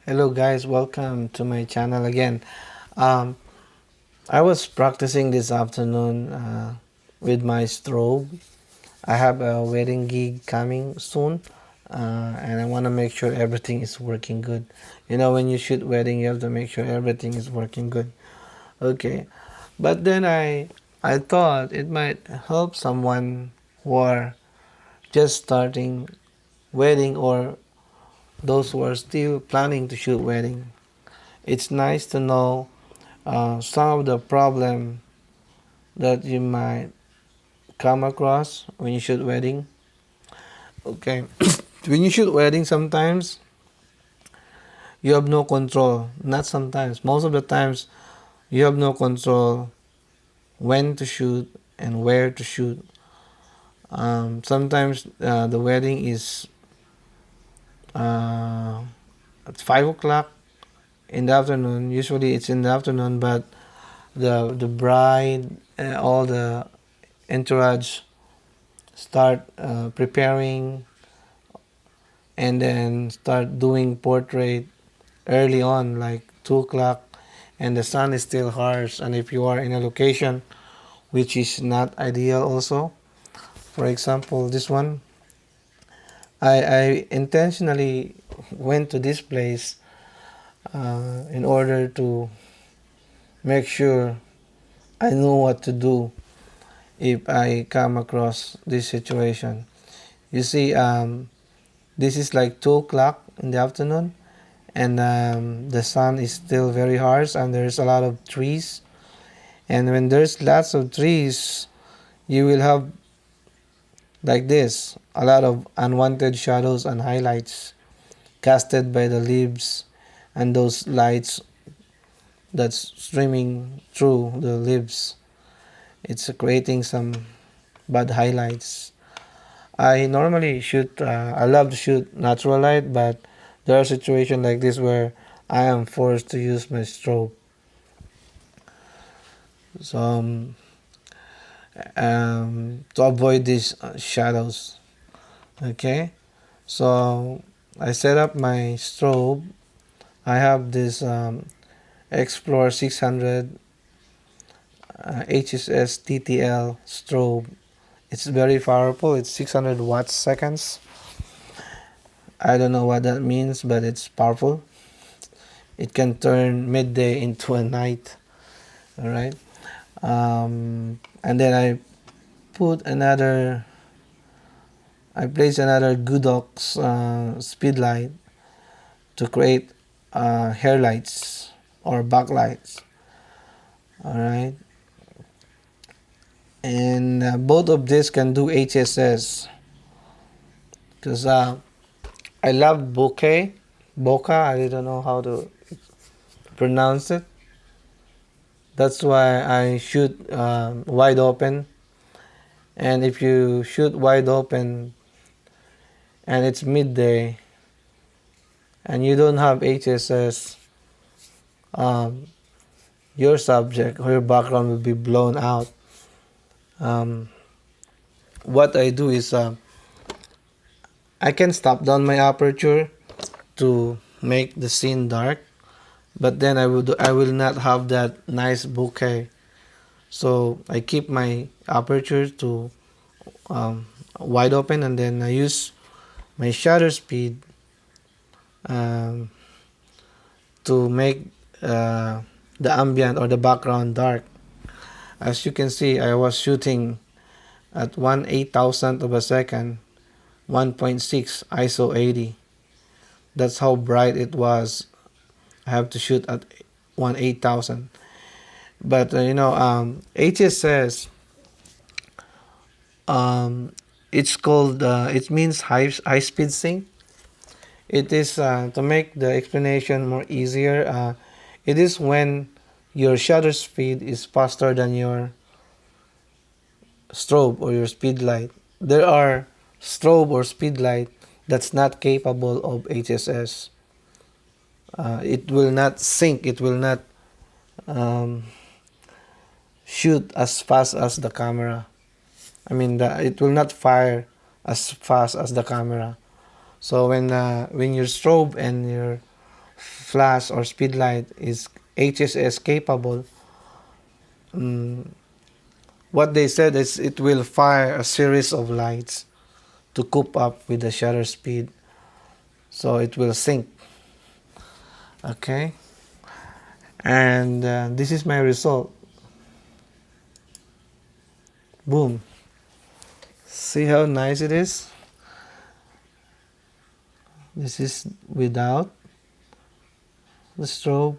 Hello guys, welcome to my channel again. Um, I was practicing this afternoon with my strobe. I have a wedding gig coming soon, and I want to make sure everything is working good. You know, when you shoot wedding, you have to make sure everything is working good. Okay, but then I thought it might help someone who are just starting wedding or those who are still planning to shoot wedding. It's nice to know some of the problem that you might come across when you shoot wedding. Okay, when you shoot wedding, sometimes you have no control. Not sometimes, most of the times you have no control when to shoot and where to shoot. Sometimes the wedding is uh, at 5 o'clock in the afternoon. Usually it's in the afternoon, but the bride, all the entourage start preparing and then start doing portrait early on, like 2 o'clock, and the sun is still harsh. And if you are in a location which is not ideal, also, for example, this one, I intentionally went to this place in order to make sure I know what to do if I come across this situation. You see, this is like 2 o'clock in the afternoon, and the sun is still very harsh, and there's a lot of trees. And when there's lots of trees, you will have like this a lot of unwanted shadows and highlights casted by the leaves and those lights that's streaming through the leaves. It's creating some bad highlights. I normally shoot, I love to shoot natural light, but there are situations like this where I am forced to use my strobe. So, to avoid these shadows. Okay, so I set up my strobe. I have this Explore 600 HSS-TTL strobe. It's very powerful. It's 600 watts seconds. I don't know what that means, but it's powerful. It can turn midday into a night. All right. And then put another I place another Godox speed light to create hair lights or backlights. All right, and both of this can do HSS because I love bokeh. I don't know how to pronounce it. That's why I shoot wide open. And if you shoot wide open and it's midday and you don't have HSS, um, your subject or your background will be blown out. Um, what I do is I can stop down my aperture to make the scene dark, but then I will not have that nice bokeh. So I keep my aperture to wide open, and then I use my shutter speed um, to make the ambient or the background dark. As you can see, I was shooting at 1/8000th of a second, 1.6 ISO 80. That's how bright it was. I have to shoot at 1/8000. But HSS, it's called it means high speed sync. It is to make the explanation more easier. It is when your shutter speed is faster than your strobe or your speed light. There are strobe or speed light that's not capable of HSS. It will not sync. It will not um, shoot as fast as the camera. I mean, it will not fire as fast as the camera. So when your strobe and your flash or speed light is HSS capable, mm, what they said is it will fire a series of lights to cope up with the shutter speed, so it will sync. Okay, and this is my result. Boom. See how nice it is? This is without the strobe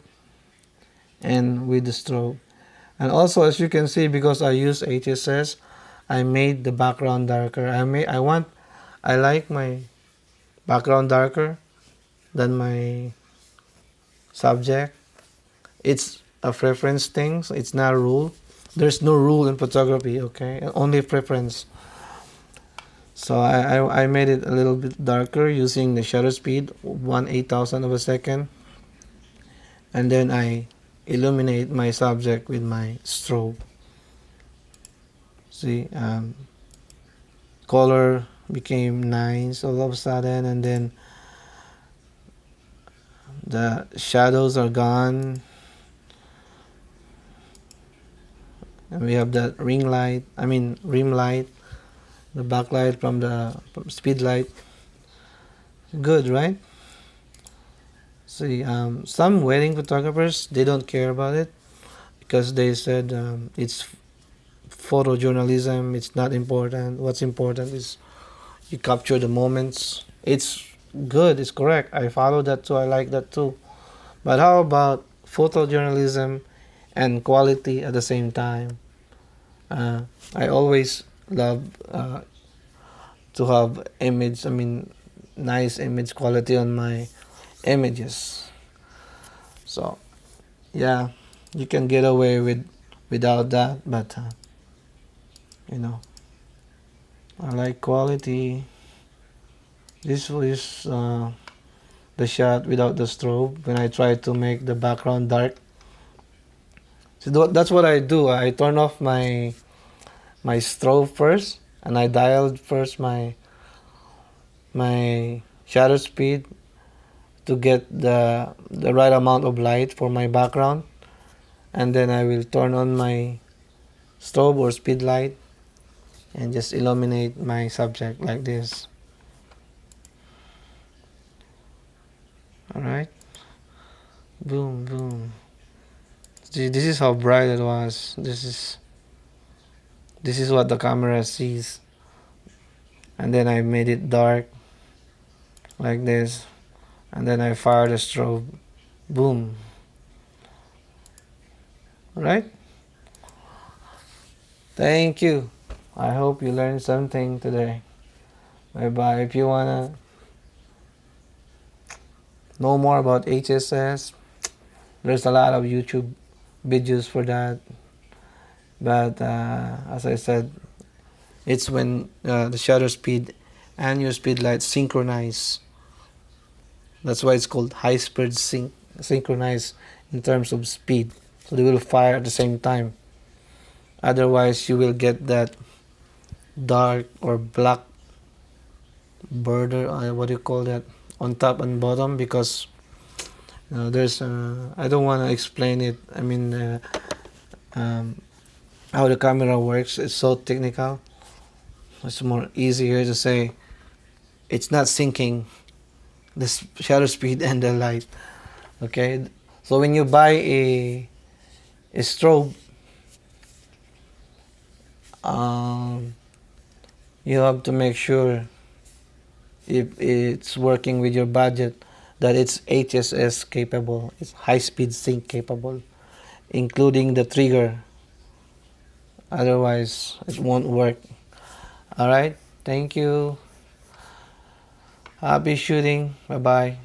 and with the strobe. And also, as you can see, because I use HSS, I made the background darker. I like my background darker than my subject. It's a preference thing, so it's not a rule. There's no rule in photography, okay? Only preference. So I made it a little bit darker using the shutter speed 1/8000 of a second, and then I illuminate my subject with my strobe. See, color became nice all of a sudden, and then the shadows are gone, and we have that ring rim light, the backlight from the speed light. Good, right? See, some wedding photographers, they don't care about it because they said it's photojournalism, it's not important. What's important is you capture the moments. It's good, it's correct. I follow that too, I like that too. But how about photojournalism and quality at the same time? I always love to have nice image quality on my images. So yeah, you can get away without that, but you know, I like quality. This was the shot without the strobe when I try to make the background dark. So that's what I do. I turn off my strobe first, and I dialed first my shutter speed to get the right amount of light for my background, and then I will turn on my strobe or speed light and just illuminate my subject like this. Alright, boom boom. See, this is how bright it was. This is what the camera sees, and then I made it dark like this, and then I fired the strobe. Boom. Right? Thank you. I hope you learned something today. Bye bye. If you wanna know more about HSS, there's a lot of YouTube videos for that. But as I said, it's when the shutter speed and your speed light synchronize. That's why it's called high speed synchronize in terms of speed. So they will fire at the same time. Otherwise, you will get that dark or black border. What do you call that? On top and bottom, because there's. I don't want to explain it. How the camera works. It's so technical. It's more easier to say. It's not syncing the shutter speed and the light. Okay, so when you buy a strobe, you have to make sure if it's working with your budget that it's HSS capable, it's high speed sync capable, including the trigger. Otherwise, it won't work. Alright, thank you. Happy shooting. Bye bye.